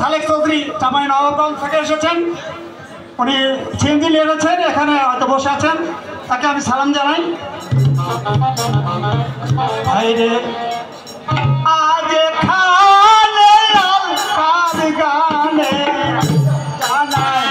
সালেক চৌধুরী জামাই নবাবগঞ্জ থেকে এসেছেন। উনি চিংড়ি লিখেছেন, এখানে হয়তো বসে আছেন, তাকে আমি সালাম জানাই। ভাইরে আজ খানে আলকার গানে জানাই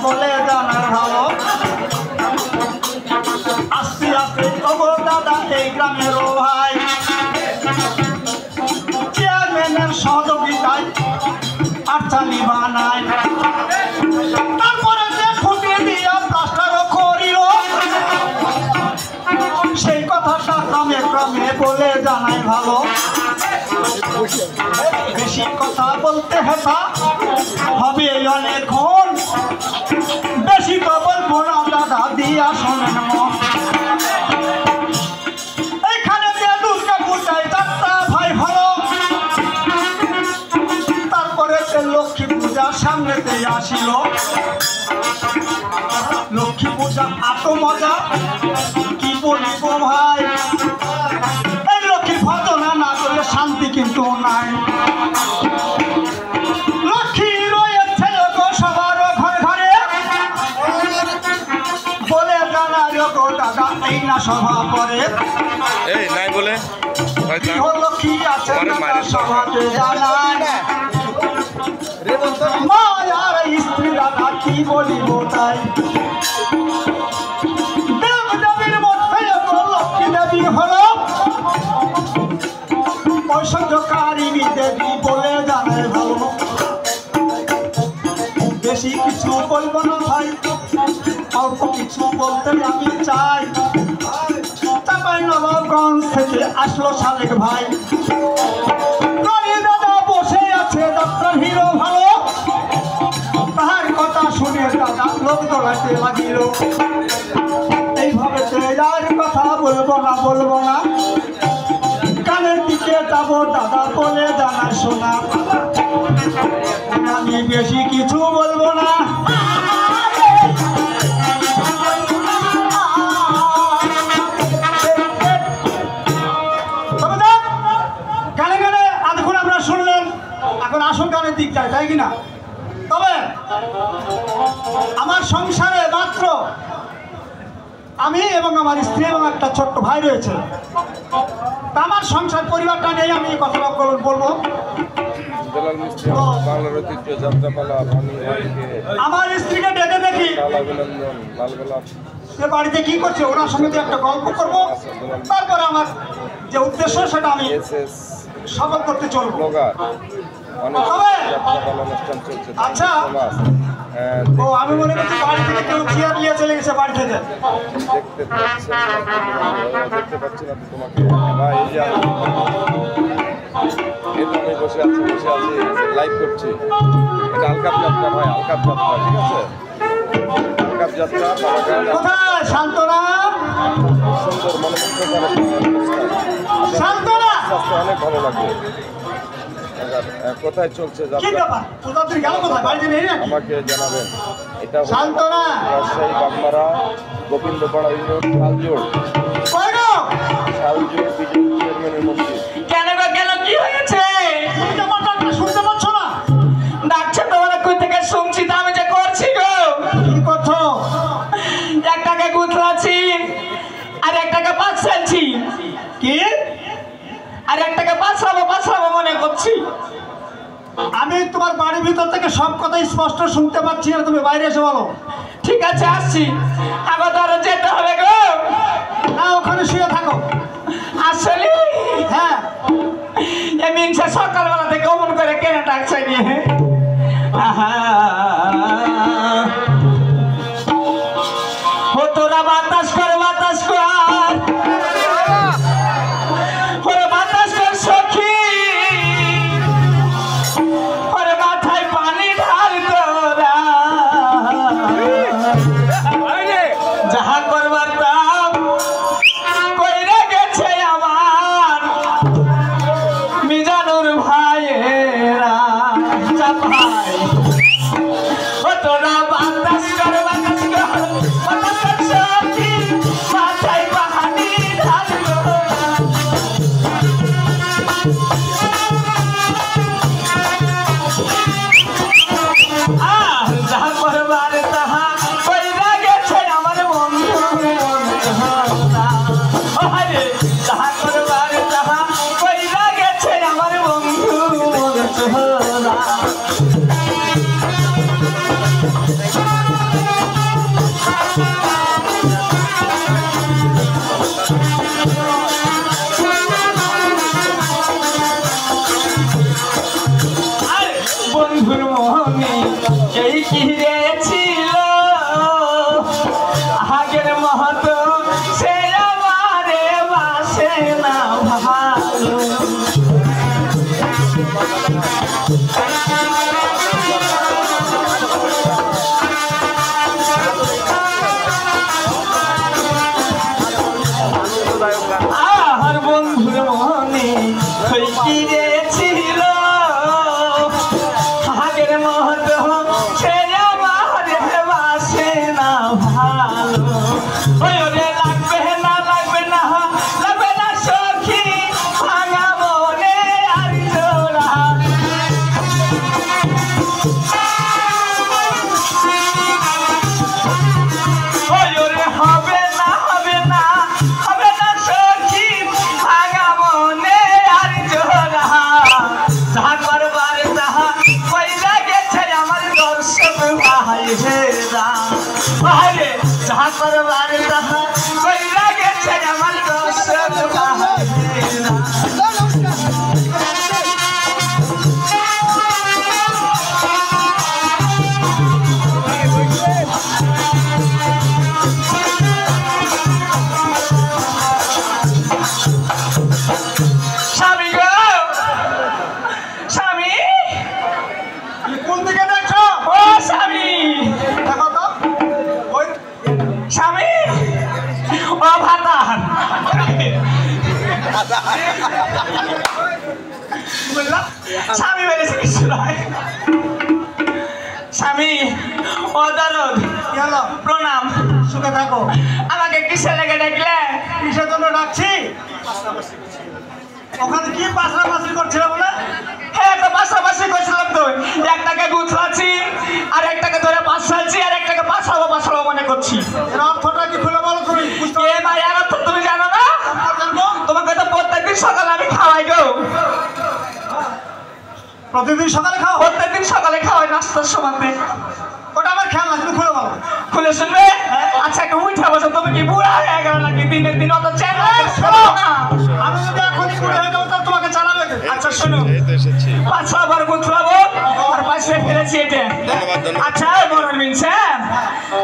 বলে জানার ভালো। আস্তে আস্তে তবু দাদা এই গ্রামেরও ভাই চেয়ারম্যানের সহযোগিতায় আটচালি বানায়। তারপরে যে খুঁটি দিয়ে প্লাস্টারও করিল, সেই কথাটা গ্রামে গ্রামে বলে জানাই ভালো। বেশি কথা বলতে হেতা হবে অনেকক্ষণ, বেশি তো বলবো না দাদা দিয়া শোনেন মন। এইখানে যে দুর্গা পূজায় যাত্রা ভাই ভালো, তারপরে লক্ষ্মী পূজার সামনেতে আসিল। লক্ষ্মী পূজা এত মজা কি বলিব ভাই, এই লক্ষ্মী ভজনা না করলে শান্তি কিন্তু নাই। লক্ষ্মী রয়েছে সবার ঘরে ঘরে বলে জানা গো দাদা এই না সভা করে এই নাই বলে লক্ষ্মী আছে সভাতে জানায় মায়ার স্ত্রী দাদা কি বলিব তাই। দেব দেবীর মধ্যে লক্ষ্মী দেবী হলো ঐশ্বর্যকারিণী দেবী বলে জানায় ভালো। বেশি কিছু বলবো না ভাই, অল্প কিছু বলতে আমি চাই। চাঁপাই নবাবগঞ্জ থেকে আসলো সালেক ভাই, দাদা বসে আছে ডক্টর হিরো ভালো। তাহার কথা শুনে দাদা লোক দৌড়াতে লাগিল। এইভাবে আর কথা বলবো না, কানের দিকে যাবো দাদা বলে জানা শোনা। আমি বেশি কিছু বলবো না, গানে গানে এতক্ষণ আপনারা শুনলেন, এখন আসল গানের দিক যায় তাই কিনা। তবে আমার সংসারে মাত্র আমি এবং আমার স্ত্রী এবং একটা ছোট্ট ভাই রয়েছে। আমার সংসার পরিবারটা নিয়ে আমি কথা বলবো। আমার স্ত্রীকে ডেকে দেখি সে বাড়িতে কি করছে, ওনার সঙ্গে একটা গল্প করবো। তারপরে আমার যে উদ্দেশ্য সেটা আমি সফল করতে চলবো। ব্লগার অনেক তবে যাত্রাপালা অনুষ্ঠান চলছে। আচ্ছা। সমাজ, ও আমি মনে করছি বাড়ি থেকে কেউ চেয়ার নিয়ে চলে গেছে বাড়ি থেকে। দেখতে পাচ্ছি না তো তোমাকে ভাই। এই যে আমি বসে আছি লাইভ করছি। এটা আলকাপ যাত্রা ভাই, আলকাপ যাত্রা, ঠিক আছে? আলকাপ যাত্রা কোথায় শান্তনা? সুন্দর মনোমুগ্ধকর অনুষ্ঠান। শান্তনা আস্তে অনেক ভালো লাগবে। কোথায় চলছে কি যাত্রা ব্যাপার? তোদের গেল কোথায়? বাড়িতে নেই না? আমাকে জানাবেন। এটা হলো শান্তনা রাজশাহী বাগমারা গোবিন্দপাড়া ইউনিয়ন শালজোড় বিজেপি চেয়ারম্যানের মন্দির। কেন গো কেন কি হয়েছে? তুমি তো আমার ডাকটা শুনতে পাচ্ছ না? ডাকছে তোমরা কই থেকে শুনছি তো আমি যে করছি গো। কি করছো? একটাকে গুতলাছি আর একটাকে পাছাচ্ছি। কি? আর একটাকে পাছাবো মনে করছি। আমি তোমার বাড়ির ভিতর থেকে সব কথা স্পষ্ট শুনতে পাচ্ছি আর তুমি বাইরে এসে বলো। ঠিক আছে আসছি। আবার তো আরো যেতে হবে গো। না ওখানে শুয়ে থাকো। আসলে হ্যাঁ মিনসা সকালবেলা থেকে অমন করে কেন ডাকছে নিয়ে। ও তোরা বাতাস কর ওরে বাতাস কর সখী, ওরে মাথায় পানি ঢাল তোরা, যাহা করবার তাম কইরা গেছে আমার মিজানুর ভাইয়েরা। ভাই ও তোরা বাতাস কর সখী, মাথায় পানি ঢাল তোরা। যাহা করবার তাহা কইরা গেছে আমার বন্ধু। যাহা করবার তাহা কইরা গেছে আমার বন্ধু। বন্ধুর মনে এই কি রে ছিল, আগের মহতো সে আমারে বাসে না ভালো। আর বন্ধুর মনে ওই কি রে ছিল, আগের মহতো সে আমারে বাসে না ভালো। ওই ওরে লাগবে না সখী ভাঙা মনে আর জোড়া। ওই ওরে হবে না সখী ভাঙা মনে আর জোড়া। যাহা করবার তাহা কইরা গেছে আমার দর্শক ভাইয়েরা। আরে যাহা করবার তাহা কইরা গেছে আমার দর্শক ভাইয়েরা। স্বামী গো স্বামী, তুমি কোন দিকে দেখছো? ও স্বামী, দেখো তো ওই স্বামী, ও ভাতার বললাম স্বামী বলেছে কিছু নয়। স্বামী ও দরদ কি হলো? প্রণাম। সুখে থাকো। আমাকে কিসে লেগে দেখলে? কিসের জন্য ডাকছি? ওখানে কি পাশাপাশি করছিল বলে? হ্যাঁ তো পাশাপাশি করছিলাম তো। একটাকে গুছলাচ্ছি আর একটাকে ধরে পাশাচ্ছি আর একটাকে পাশাবো মনে করছি। এর অর্থটা কি খুলে বলো তুমি? বুঝতে এ ভাই আর তো তুমি জানো না? পারবো? তোমাকে তো প্রত্যেকদিন সকালে আমি খাওয়াই গো। প্রতিদিন সকালে খাও? প্রত্যেকদিন সকালে খাওয়াই নাস্তার সময়। ওটা আমার খেয়াল না, তুমি খুলে বলো। খুলে শুনবে? আচ্ছা একটু উঠে বসো। তুমি কি বুড়া হয়ে গেল নাকি? দিনের দিন অত চেনা না। আমি যদি এখনই বুড়ো হয়ে যাবো তাহলে তোমাকে চালাবে থেকে আচ্ছা শোনো এই তো এসেছি। পাঁচশো বার গুছলাবো আর পাঁচশো ফেলেছি এটা ধন্যবাদ, ধন্যবাদ। আচ্ছা বড় মিনছে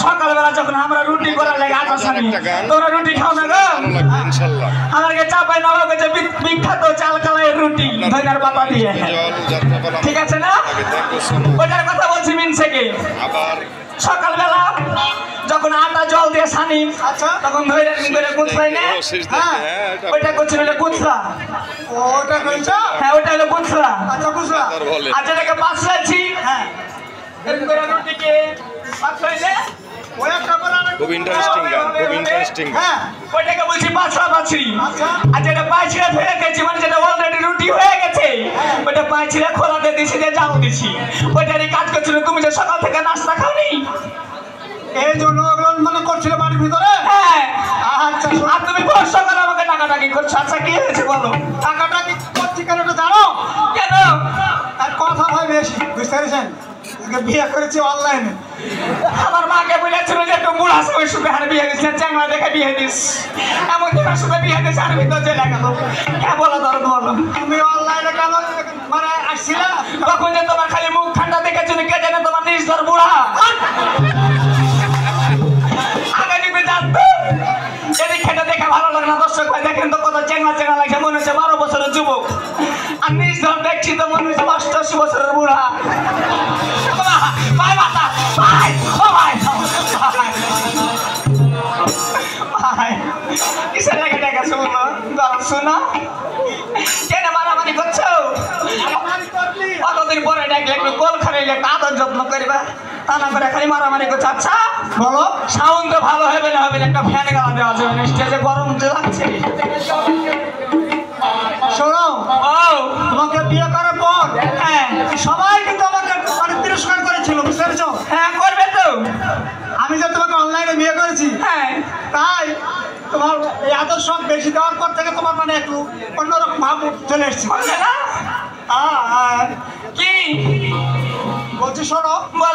সকালবেলা যখন আমরা রুটি করার লাগে আটা সানি তোমরা রুটি খাও না গো ভালো লাগবে ইনশাল্লাহ। আমাকে চাপাই নবাবে যে বিখ্যাত চাল কালাইয়ের রুটি ধইনার পাতা দিয়ে জল যাত্রাপালা ঠিক আছে না আগে থ্যাংক ইউ সো মাচ। ওটার কথা বলছি মিনছে কি আবার সকালবেলা যখন আটা জল দিয়ে সানি আচ্ছা তখন ধরে করে গুছলাই না ও, শেষ দেখে, হ্যাঁ। হ্যাঁ, এটা ওইটা করছিল হলো গুছলা ওটা কইছো হ্যাঁ ওইটা হলো গুছলা আচ্ছা বুঝলা তার বলে। আর যেটাকে পাঁচলাইছি হ্যাঁ এরকম করে রুটিকে পাঁচলাইলে ওই একটা বানানো খুব ইন্টারেস্টিং গান, খুব ইন্টারেস্টিং গান। হ্যাঁ ওইটাকে বলছি পাঁচলা পাঁচড়ি আচ্ছা। আর যেটা পাঁচড়া ফেলে গেছি মানে যেটা অলরেডি রুটি হয়ে গেছে ওইটা পাঁচড়া খোলাতে দিছি যে জাল দিছি ওইটারই কাজ করছিল তুমি যে সকাল থেকে নাস্তা খাওনি এই জন্য ওগুলো মানে করছিল বাড়ির ভিতরে হ্যাঁ আচ্ছা আর তুমি বড় সকালে আমাকে টাকাটাকি করছো আচ্ছা কি হয়েছে বলো টাকাটা কি করছি কেন এটা জানো কেন আর কথা হয় বেশি বুঝতে পেরেছেন আগে বিয়ে করেছি অনলাইনে আমার মাকে বলেছিল যে একটু বুড়া সবাই সুখে হারে বিয়ে দিচ্ছে চ্যাংলা দেখে বিয়ে দিস এমন তোমার সুখে বিয়ে দিস আর ভিতর চলে গেল হ্যাঁ বলো ধরো বলো তুমি অনলাইনে কেন মানে আসছিলা তখন যে তোমার খালি মুখ ঠান্ডা দেখেছো কে জানে তোমার নিজ ধর বুড়া আগে যদি জানতো এদিক খেতে দেখে ভালো লাগে না দর্শক ভাই দেখেন তো কত চেংলা চেংলা লাগছে মনে হচ্ছে 12 বছরের যুবক আর নিজ ধর দেখছি তো মনে হচ্ছে 88 বছরের বুড়া ভাই মাতা ভাই ও ভাই ভাই কিসের লেগে ডেকে শুনো দাঁড়া শোনো কেন মারামারি করছো কতদিন পরে ডাকলে একটু গোল খারাইলে একটা আদর যত্ন করবা তা না করে খালি মারামারি করছে আচ্ছা বলো সাউন্ড তো ভালো হবে না হবে না একটা ফ্যান গালা দেওয়া যাবে না স্টেজে গরম তো লাগছে শোনো ও তোমাকে বিয়ে করার পর হ্যাঁ সবাই কিন্তু আমাকে মানে তিরস্কার করেছিল বুঝতে পেরেছো হ্যাঁ করবে তো আমি যে তোমাকে অনলাইনে বিয়ে করেছি হ্যাঁ তাই তোমার এই আদর্শ বেশি দেওয়ার পর থেকে তোমার মানে একটু অন্যরকম ভাব চলে এসেছি বলছে না আর কি বলছি শোনো বল